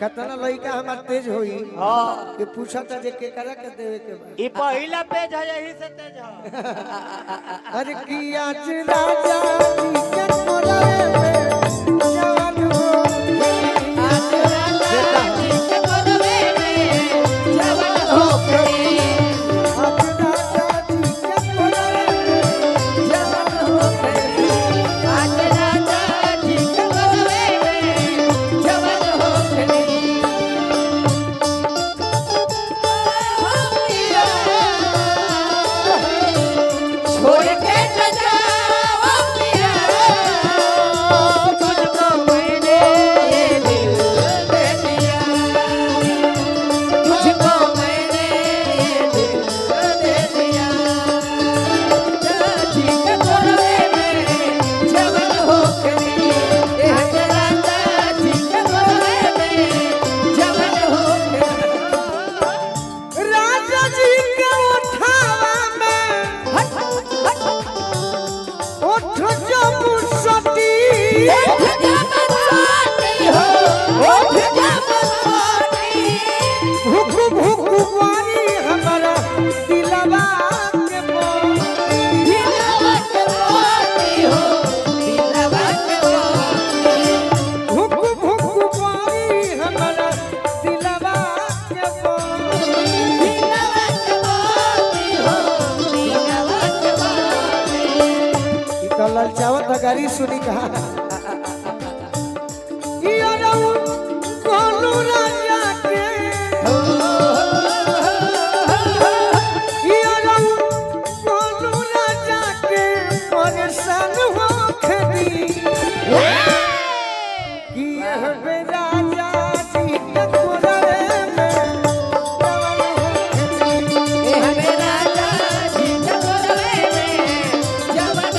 कतना लइका हमार तेज होई हां कि पूछा था जे के करा के देवे के बा ई पहिला पेज है यही से तेज है अरे की आज राजा जी के कोलाए में जवान हो आज राजा जी के कोलवे में जवान हो गई आज राजा जी के कोलाए में जवान हो गई आज राजा जी के कोलवे में जवान हो गई छोड़ के न जाओ पिया तुझको मैंने ये दिल दे दिया तुझको मैंने ये दिल दे दिया जी के कोलवे में जवान हो गई आज राजा जी के कोलवे में जवान हो गई राजा जी के उठावा में उठ जब सती भूख भूख वारी हमारा दिलवा के मोती भूख भूख वारी हमारा दिलवा के मोती ई तो ललचावत गाड़ी सुनी कहा ई अरऊ कोलू राजा के ई अरऊ कोलू राजा के परेशान हो खदी कि हवे राजा जी के कोलवे में जवान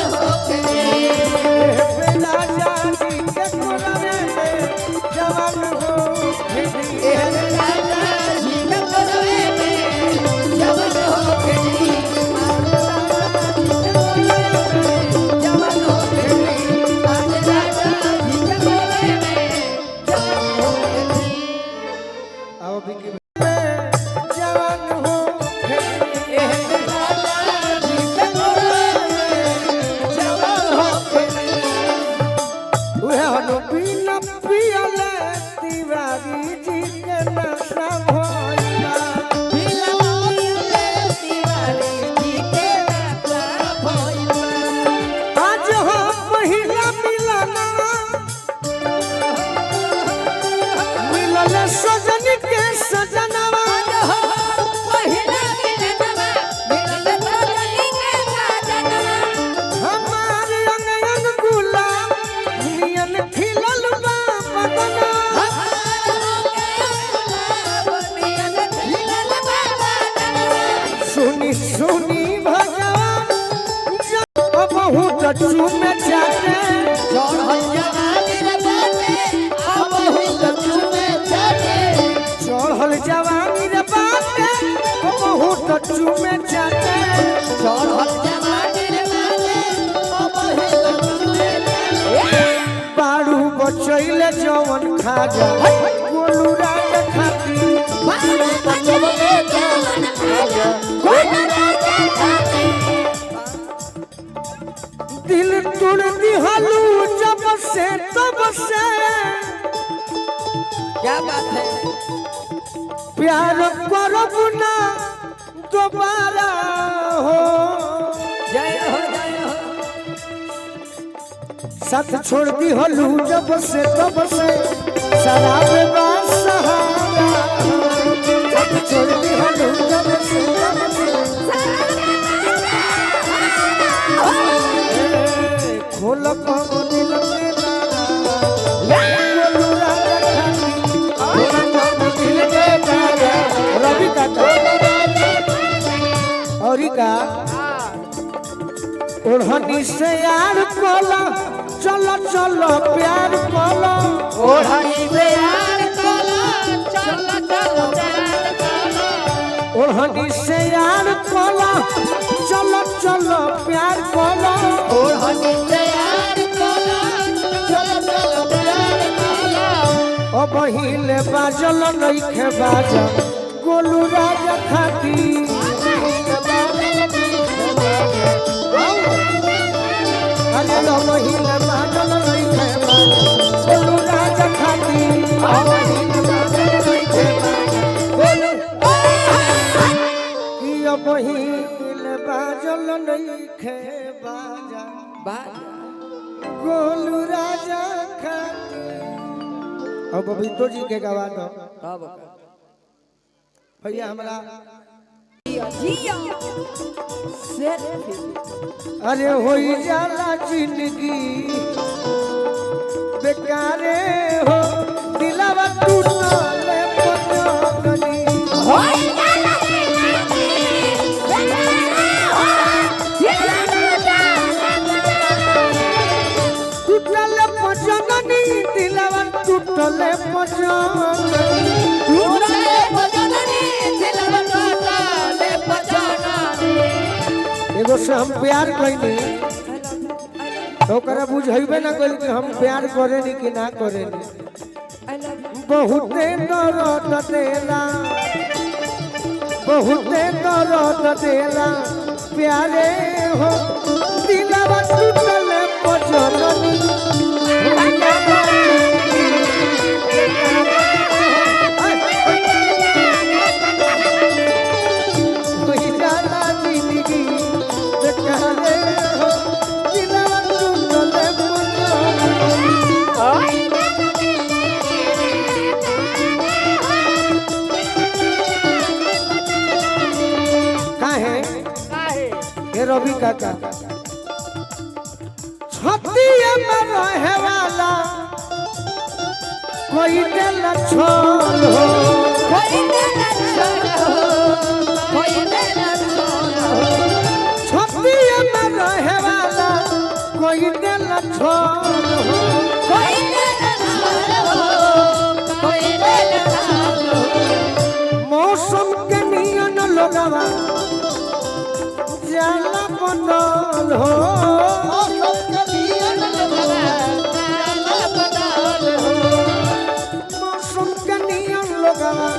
हो खदी हवे राजा जी के कोलवे में जवान हो खदी आओ बिकी जवान हो उहे हनो बिना पियले तिवारी जी के नशा भइला आज हो पहिला मिलना मिलल सजन के सजनवा हमार अंगन गुलाब नियन खिलल बा बदना सुनी सुनी भगवान जब बहुत चुम जाते चढ़ल जवानी रे बाटे बहुत चुम जाते बाड़ू बचैले जवन खा जा गोलू राजा खाती दिल तोड़ दिहलू जब से तब से क्या बात है प्यार करब ना दोबारा हो जय हो जय हो साथ छोड़ दिहलू जब से तब से शराब बा सहारा साथ छोड़ दिहलू जब से तब से खोल कब दिल में गोलू राजा खाती खोल कब दिल में रवि काका और का ओढ़नी से यार कोला चलो चलो प्यार कोला ओढ़नी से यार कोला चलो चलो प्यार कोला ओढ़नी से यार कोला चलो चलो प्यार कोला ओढ़नी से यार कोला चलो चलो प्यार कोला अब हिले बाजल नइखे बाजा गोलू राजा खाती अरे अब हिले बाजल नइखे बाजा गोलू राजा खाती अब हिले बाजल नइखे बाजा कि अब हिले बाजल नइखे बाजा गोलू राजा खाती। अब बबीतो जी के गवा दो भैया हमरा अरे होई जाला जिंदगी बेकारे हो दिलवा टूटले पजगनी होई जाला जिंदगी बेकारे हो टूटले पजगनी दिलवा टूटले पजगनी एगो से हम प्यार कइनी तो ओकरा बुझाइबे ना कइल कि हम प्यार करेनी कि ना करेनी बहुते दर्द देला प्यारे हो दिलवा टूटले पजगनी रवि काका छतिया में रहे वाला कोई दिल छोड़ हो छतिया में रहे वाला कोई दिल छोड़ हो मौसम के नियन लोगवा जाला बनल हो मौसम के नियन लोगवा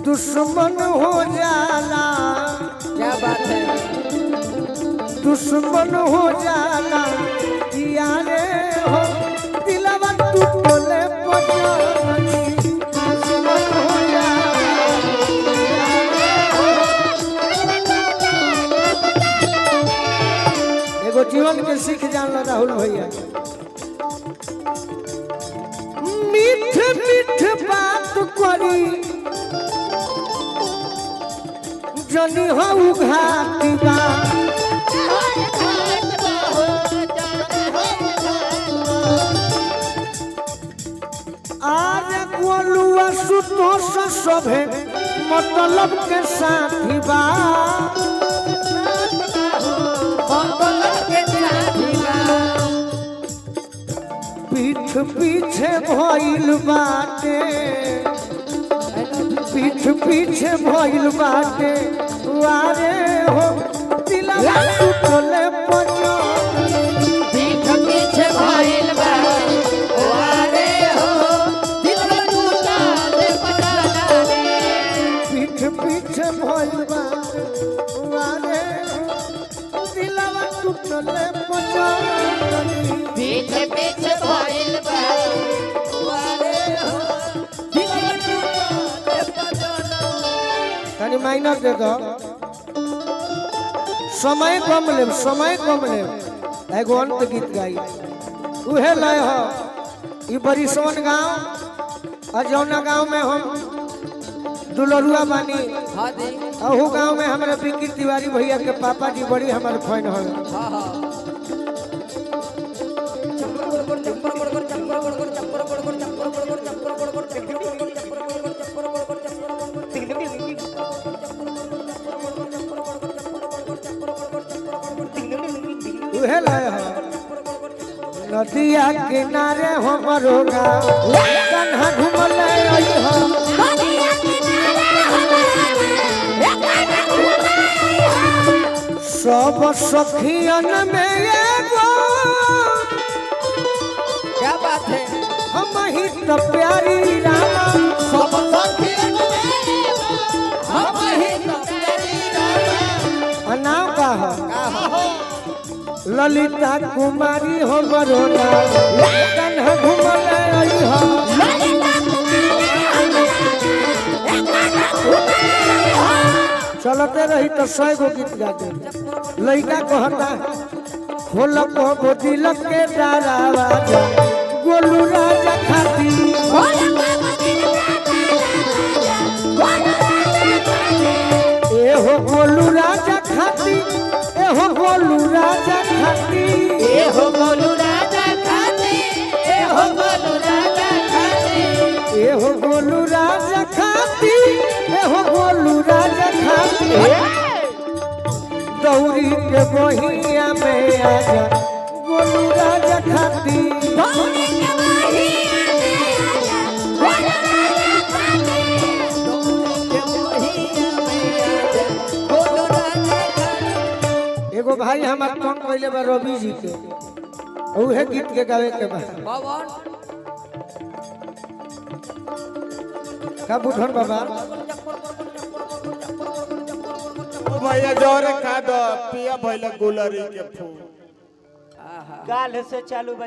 दुश्मन हो जाला क्या बात है दुश्मन हो जाला यारे हो दिलवा टूटले पजगनी दुश्मन हो जाला एगो जीवन के सीख जानला राहुल भैया मीठ मीठ बात करी जनी हो घाटी बा आज गोलुआ सुतोष सभे मतलब के साथी बा पीठ पीछे भइल बाटे पीठ पीछे भइल बाटे वारे हो दिलवा टूटले पजगनी पीठ पीछे भइल बा वारे हो दिलवा टूटले पजगनी पीठ पीछे भइल बाटे वारे हो दिलवा टूटले पजगनी पीठ पीछे भइल बा वारे हो दिलवा टूटले पजगनी तनी माइनर दे दो समय कम लेब एगो अंत गीत गाई उहे लय हो ई बरिसवन गांव अजौना गांव में हम दुलरुआ बानी हां दी अहू गांव में हमारे पिंकी तिवारी भैया के पापा जी बड़ी हमारे फैन हो हां हां उहे लय हो नदिया किनारे हमरो गाँव कन्हा घुमले आई हो सब सखियन में एगो क्या बात है तो प्यारी रामा सब सखियन में हम ही तो प्यारी रामा नाम का है का हो ललिता कुमारी हो बरोला कन्हा घुमल आई हो चलते रही तो 100 गो गीत गाते लड़का कहता खोल को दिल के दरवाजा गोलू राजा खाती ए हो गोलू राजा खाती ए हो गोलू राजा खाती ए हो गोलू राजा खाती ए हो गोलू राजा खाती ए हो गोलू राजा खाती ए हो गोलू राजा खाती दौरी के बहिया में आजा गोलू राजा खाती एगो भाई हमार कौन कहले बा रवि जी के उहे गीत के गावे के बा का बुढ़न बाबा ओ भैया जोरे खा दो पिया भइला गुलरी के फूल गाल से चालू भाई।